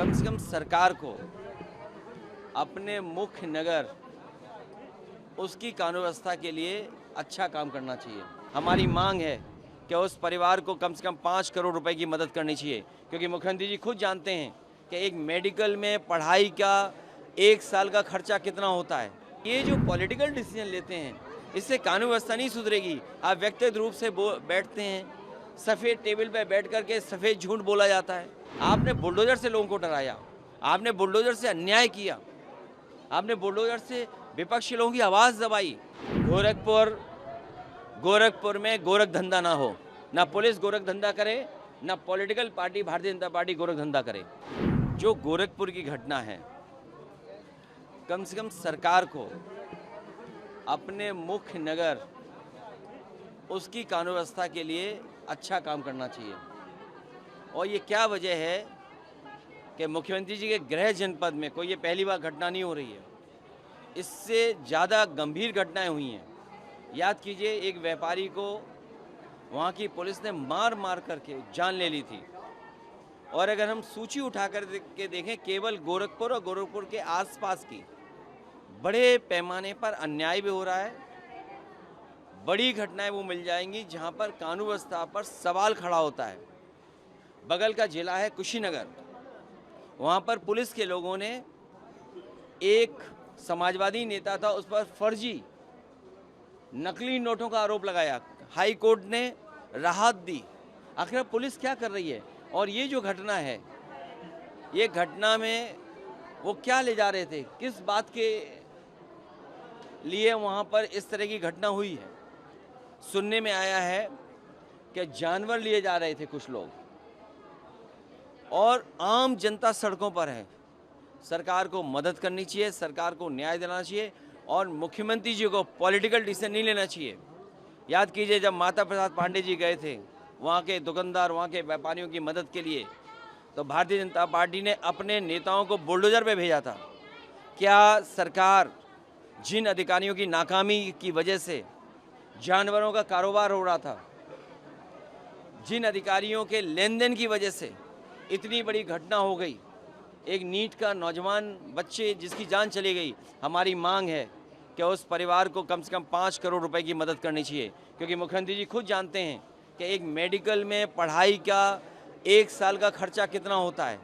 कम से कम सरकार को अपने मुख्य नगर उसकी कानून व्यवस्था के लिए अच्छा काम करना चाहिए। हमारी मांग है कि उस परिवार को कम से कम 5 करोड़ रुपए की मदद करनी चाहिए, क्योंकि मुख्यमंत्री जी खुद जानते हैं कि एक मेडिकल में पढ़ाई का 1 साल का खर्चा कितना होता है। ये जो पॉलिटिकल डिसीजन लेते हैं, इससे कानून व्यवस्था नहीं सुधरेगी। आप व्यक्तिगत रूप से बैठते हैं, सफ़ेद टेबल पर बैठ कर के सफ़ेद झूठ बोला जाता है। आपने बुलडोजर से लोगों को डराया, आपने बुलडोजर से अन्याय किया, आपने बुलडोजर से विपक्षी लोगों की आवाज़ दबाई। गोरखपुर में गोरख धंधा ना हो, ना पुलिस गोरख धंधा करे, ना political party Bharatiya Janata party Gorakh धंधा करे। जो गोरखपुर की घटना है, कम से कम सरकार को अपने मुख्य नगर उसकी कानून व्यवस्था के लिए अच्छा काम करना चाहिए। और ये क्या वजह है कि मुख्यमंत्री जी के गृह जनपद में कोई ये पहली बार घटना नहीं हो रही है, इससे ज़्यादा गंभीर घटनाएं हुई हैं। याद कीजिए, एक व्यापारी को वहाँ की पुलिस ने मार मार करके जान ले ली थी। और अगर हम सूची उठा कर के देखें, केवल गोरखपुर और गोरखपुर के आसपास की बड़े पैमाने पर अन्याय भी हो रहा है। बड़ी घटनाएं वो मिल जाएंगी जहाँ पर कानून व्यवस्था पर सवाल खड़ा होता है। बगल का जिला है कुशीनगर, वहाँ पर पुलिस के लोगों ने एक समाजवादी नेता था, उस पर फर्जी नकली नोटों का आरोप लगाया। हाई कोर्ट ने राहत दी। आखिर पुलिस क्या कर रही है? और ये जो घटना है, ये घटना में वो क्या ले जा रहे थे, किस बात के लिए वहाँ पर इस तरह की घटना हुई है? सुनने में आया है कि जानवर लिए जा रहे थे कुछ लोग, और आम जनता सड़कों पर है। सरकार को मदद करनी चाहिए, सरकार को न्याय देना चाहिए, और मुख्यमंत्री जी को पॉलिटिकल डिसीजन नहीं लेना चाहिए। याद कीजिए, जब माता प्रसाद पांडे जी गए थे वहाँ के दुकानदार, वहाँ के व्यापारियों की मदद के लिए, तो भारतीय जनता पार्टी ने अपने नेताओं को बुलडोजर पे भेजा था। क्या सरकार जिन अधिकारियों की नाकामी की वजह से जानवरों का कारोबार हो रहा था, जिन अधिकारियों के लेन देन की वजह से इतनी बड़ी घटना हो गई, एक नीट का नौजवान बच्चे जिसकी जान चली गई, हमारी मांग है कि उस परिवार को कम से कम 5 करोड़ रुपए की मदद करनी चाहिए, क्योंकि मुख्यमंत्री जी खुद जानते हैं कि एक मेडिकल में पढ़ाई का 1 साल का खर्चा कितना होता है।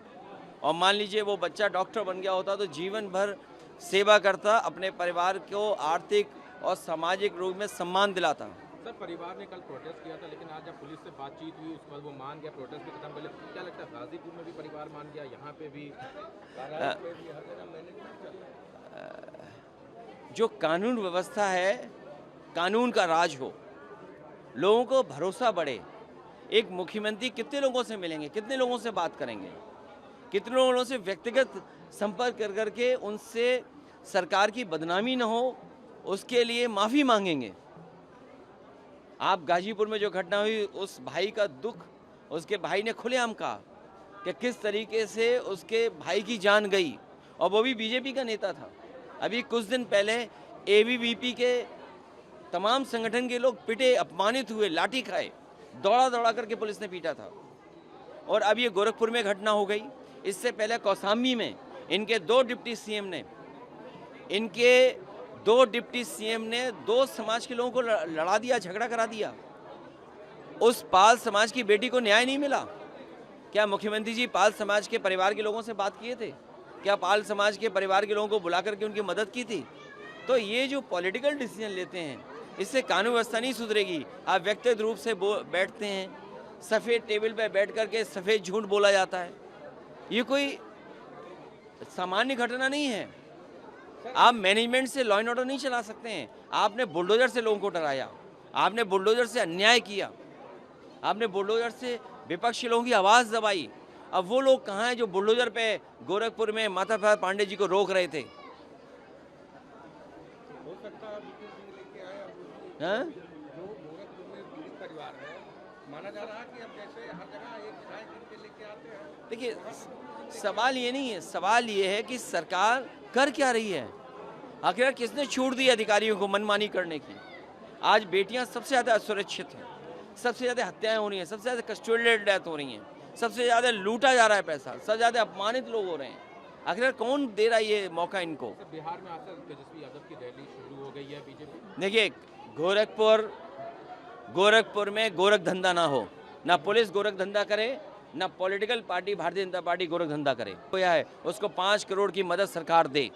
और मान लीजिए वो बच्चा डॉक्टर बन गया होता तो जीवन भर सेवा करता, अपने परिवार को आर्थिक और सामाजिक रूप में सम्मान दिलाता। सर, परिवार ने कल प्रोटेस्ट किया था, लेकिन आज जब पुलिस से बातचीत हुई उसके बाद वो मान गया, प्रोटेस्ट भी खत्म कर लिया। क्या लगता है, गाजीपुर में भी परिवार मान गया, यहाँ पे भी, जो कानून व्यवस्था है, कानून का राज हो, लोगों को भरोसा बढ़े। एक मुख्यमंत्री कितने लोगों से मिलेंगे, कितने लोगों से बात करेंगे, कितने लोगों से व्यक्तिगत संपर्क कर करके उनसे सरकार की बदनामी न हो, उसके लिए माफ़ी मांगेंगे। आप गाजीपुर में जो घटना हुई, उस भाई का दुख उसके भाई ने खुलेआम कहा कि किस तरीके से उसके भाई की जान गई, और वो भी बीजेपी का नेता था। अभी कुछ दिन पहले एबीवीपी के तमाम संगठन के लोग पिटे, अपमानित हुए, लाठी खाए, दौड़ा दौड़ा करके पुलिस ने पीटा था। और अब ये गोरखपुर में घटना हो गई। इससे पहले कौसाम्बी में इनके दो डिप्टी सीएम ने दो समाज के लोगों को लड़ा दिया, झगड़ा करा दिया। उस पाल समाज की बेटी को न्याय नहीं मिला। क्या मुख्यमंत्री जी पाल समाज के परिवार के लोगों से बात किए थे? क्या पाल समाज के परिवार के लोगों को बुला करके उनकी मदद की थी? तो ये जो पॉलिटिकल डिसीजन लेते हैं, इससे कानून व्यवस्था नहीं सुधरेगी। आप व्यक्तिगत रूप से बैठते हैं, सफ़ेद टेबल पर बैठ करके सफ़ेद झूठ बोला जाता है। ये कोई सामान्य घटना नहीं है। आप मैनेजमेंट से लॉ एंड ऑर्डर नहीं चला सकते हैं। आपने बुलडोजर से लोगों को डराया, आपने बुलडोजर से अन्याय किया, आपने बुलडोजर से विपक्षी लोगों की आवाज़ दबाई। अब वो लोग कहाँ हैं जो बुलडोजर पे गोरखपुर में माता प्रसाद पांडे जी को रोक रहे थे? हो सकता है लेके आए हाँ? जो गोरखपुर में पीड़ित परिवार है, माना जा रहा है कि अब जैसे हर जगह एक न्याय जिनके लेके आते हैं। देखिए, सवाल ये नहीं है, सवाल ये है कि सरकार कर क्या रही है। आखिर किसने छूट दी अधिकारियों को मनमानी करने की? आज बेटियां सबसे ज़्यादा असुरक्षित हैं, सबसे ज़्यादा हत्याएं हो रही हैं, सबसे ज़्यादा कस्टोडियल डेथ हो रही हैं। सबसे ज़्यादा लूटा जा रहा है पैसा, सबसे ज़्यादा अपमानित लोग हो रहे हैं। आखिर कौन दे रहा है ये मौका इनको? सर, बिहार में आज से तेजस्वी यादव की रैली शुरू हो गई है बीजेपी। देखिए, गोरखपुर में गोरख धंधा ना हो, ना पुलिस गोरख धंधा करे, ना political party Bharatiya Janata party Gorakh धंधा करे। तो यह है उसको 5 करोड़ की मदद सरकार दे।